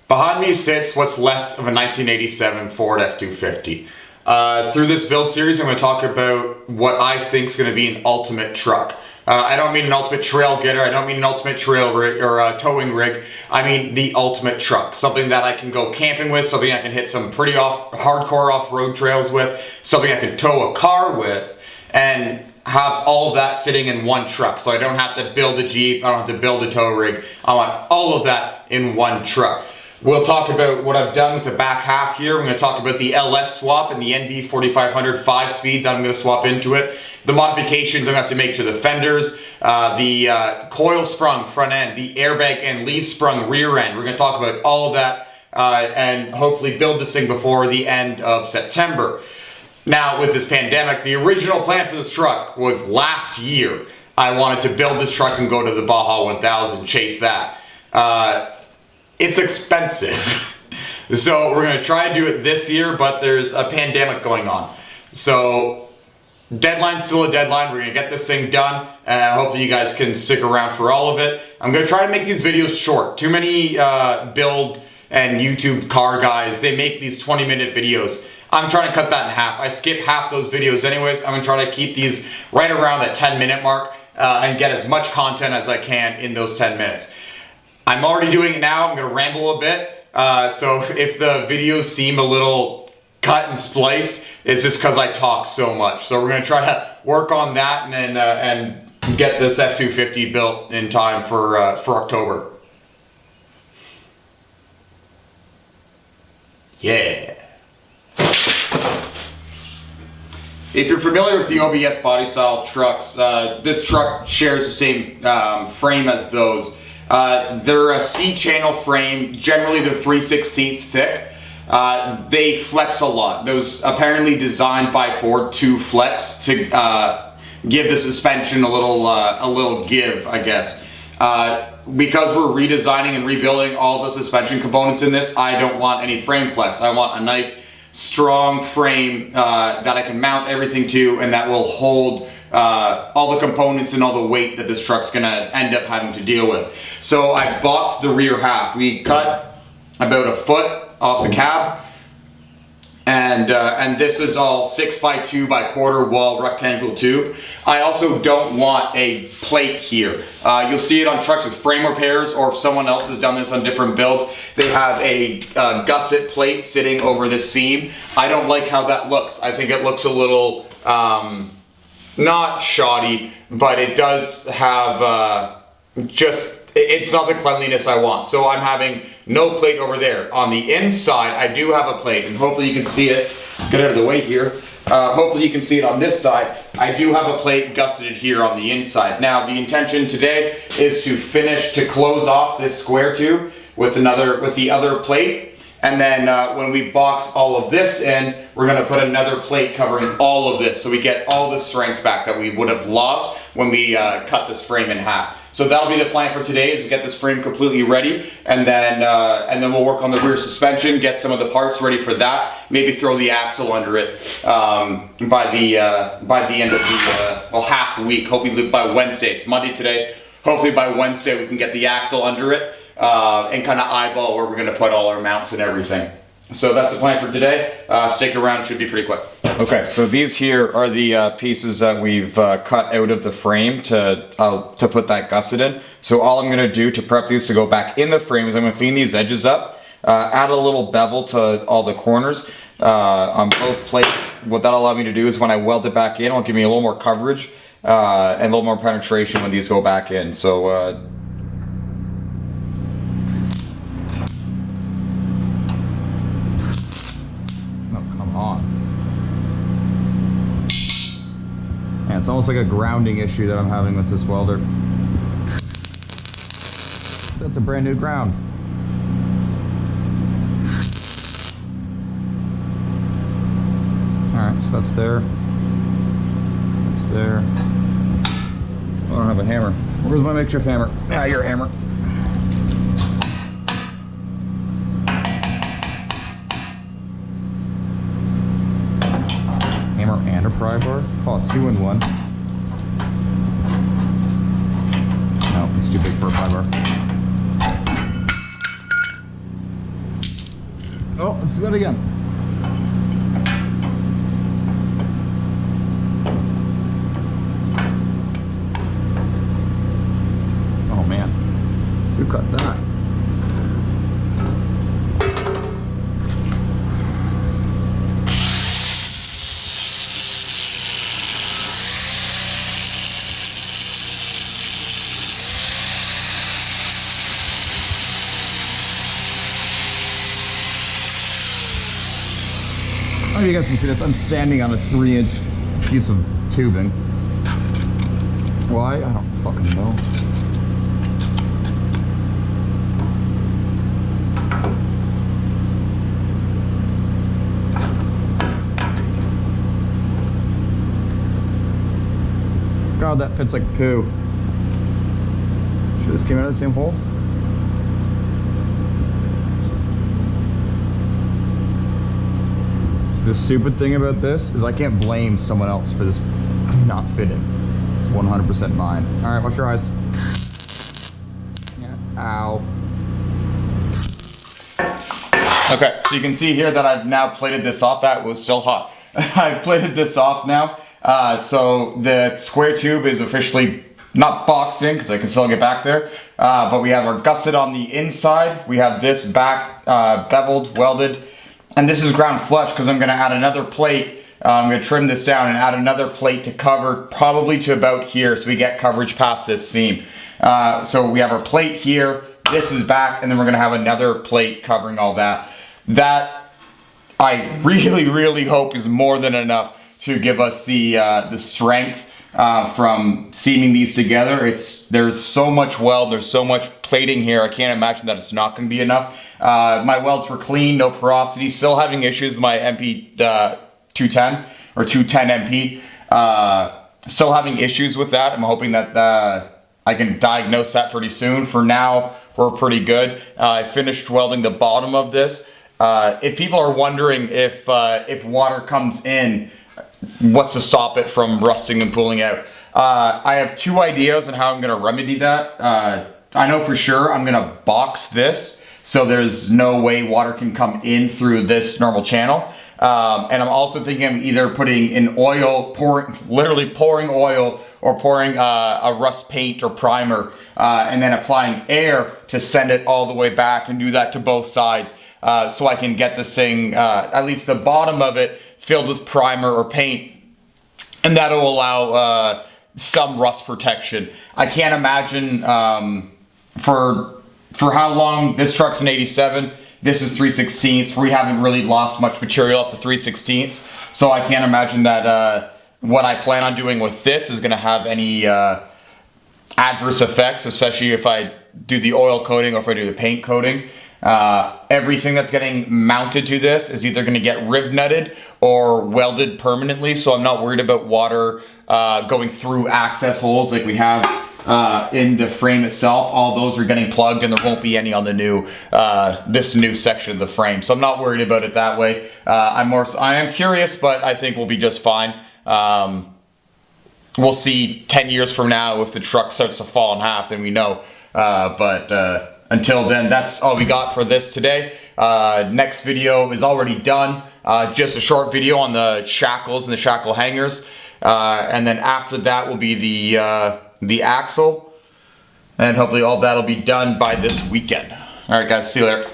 Behind me sits what's left of a 1987 Ford F250. Through this build series, I'm going to talk about what I think is going to be an ultimate truck. I don't mean an ultimate trail getter, I don't mean an ultimate trail rig or towing rig. I mean the ultimate truck. Something that I can go camping with, something I can hit some pretty hardcore off-road trails with, something I can tow a car with, and have all of that sitting in one truck. So I don't have to build a Jeep, I don't have to build a tow rig. I want all of that in one truck. We'll talk about what I've done with the back half here. We're going to talk about the LS swap and the NV 4500 5-speed that I'm going to swap into it. The modifications I'm going to have to make to the fenders, the coil sprung front end, the airbag and leaf sprung rear end. We're going to talk about all of that and hopefully build this thing before the end of September. Now with this pandemic, the original plan for this truck was last year. I wanted to build this truck and go to the Baja 1000, chase that. It's expensive. So we're gonna try to do it this year, but there's a pandemic going on. So deadline's still a deadline. We're gonna get this thing done. Hopefully you guys can stick around for all of it. I'm gonna try to make these videos short. Too many build and YouTube car guys, they make these 20-minute videos. I'm trying to cut that in half. I skip half those videos anyways. I'm gonna try to keep these right around that 10-minute mark and get as much content as I can in those 10 minutes. I'm already doing it now. I'm going to ramble a bit. So if the videos seem a little cut and spliced, it's just because I talk so much. So we're going to try to work on that and then and get this F250 built in time for October. Yeah. If you're familiar with the OBS body style trucks, this truck shares the same frame as those. They're a C-channel frame, generally they're 3/16 thick. They flex a lot. Those apparently designed by Ford to flex, to give the suspension a little give, I guess. Because we're redesigning and rebuilding all the suspension components in this, I don't want any frame flex. I want a nice, strong frame that I can mount everything to and that will hold all the components and all the weight that this truck's gonna end up having to deal with. So I boxed the rear half. We cut about a foot off the cab, and this is all 6x2 by quarter wall rectangle tube. I also don't want a plate here. You'll see it on trucks with frame repairs, or if someone else has done this on different builds, they have a gusset plate sitting over this seam. I don't like how that looks. I think it looks a little not shoddy, but it does have it's not the cleanliness I want. So I'm having no plate over there. On the inside, I do have a plate, and hopefully you can see it. Get out of the way here. Hopefully you can see it on this side. I do have a plate gusseted here on the inside. Now the intention today is to close off this square tube with the other plate. And then when we box all of this in, we're going to put another plate covering all of this, so we get all the strength back that we would have lost when we cut this frame in half. So that'll be the plan for today, is to get this frame completely ready, and then we'll work on the rear suspension, get some of the parts ready for that, maybe throw the axle under it by the end of the half a week. Hopefully by Wednesday. It's Monday today. Hopefully by Wednesday we can get the axle under it. And kind of eyeball where we're going to put all our mounts and everything. So that's the plan for today. Stick around, should be pretty quick. Okay, so these here are the pieces that we've cut out of the frame to put that gusset in. So all I'm going to do to prep these to go back in the frame is I'm going to clean these edges up, add a little bevel to all the corners on both plates. What that'll allow me to do is when I weld it back in, it'll give me a little more coverage and a little more penetration when these go back in. So it's almost like a grounding issue that I'm having with this welder. That's a brand new ground. Alright, so that's there. That's there. I don't have a hammer. Where's my makeshift hammer? Ah, your hammer. And a pry bar. Call it 2-in-1. No, it's too big for a pry bar. Oh, let's do that again. Oh man, who cut that? I don't know if you guys can see this. I'm standing on a 3-inch piece of tubing. Why? I don't fucking know. God, that fits like poo. Should this came out of the same hole? The stupid thing about this is I can't blame someone else for this not fitting. It's 100% mine. All right, wash your eyes. Yeah. Ow. Okay, so you can see here that I've now plated this off. That was still hot. I've plated this off now. So the square tube is officially not boxed in because I can still get back there. But we have our gusset on the inside. We have this back beveled, welded. And this is ground flush because I'm going to add another plate. I'm going to trim this down and add another plate to cover probably to about here so we get coverage past this seam. So we have our plate here, this is back, and then we're going to have another plate covering all that. That I really hope is more than enough to give us the strength from seaming these together. There's so much weld, there's so much plating here, I can't imagine that it's not going to be enough. My welds were clean, no porosity, still having issues with my MP 210 or 210 MP. Still having issues with that. I'm hoping that I can diagnose that pretty soon. For now, we're pretty good. I finished welding the bottom of this. If people are wondering if water comes in, what's to stop it from rusting and pulling out? I have two ideas on how I'm going to remedy that. I know for sure I'm going to box this so there's no way water can come in through this normal channel. And I'm also thinking of either putting in oil, literally pouring oil, or pouring a rust paint or primer, and then applying air to send it all the way back, and do that to both sides. So I can get this thing, at least the bottom of it, filled with primer or paint, and that'll allow some rust protection. I can't imagine for how long this truck's an 87. This is 3/16. We haven't really lost much material off the 3/16. So I can't imagine that what I plan on doing with this is going to have any adverse effects, especially if I do the oil coating or if I do the paint coating. Everything that's getting mounted to this is either going to get rib nutted or welded permanently, so I'm not worried about water going through access holes like we have in the frame itself. All those are getting plugged, and there won't be any on the new this new section of the frame, so I'm not worried about it that way. I am curious, but I think we'll be just fine. We'll see 10 years from now if the truck starts to fall in half, then we know. Until then, that's all we got for this today. Next video is already done. Just a short video on the shackles and the shackle hangers. And then after that will be the axle. And hopefully all that'll be done by this weekend. All right, guys, see you later.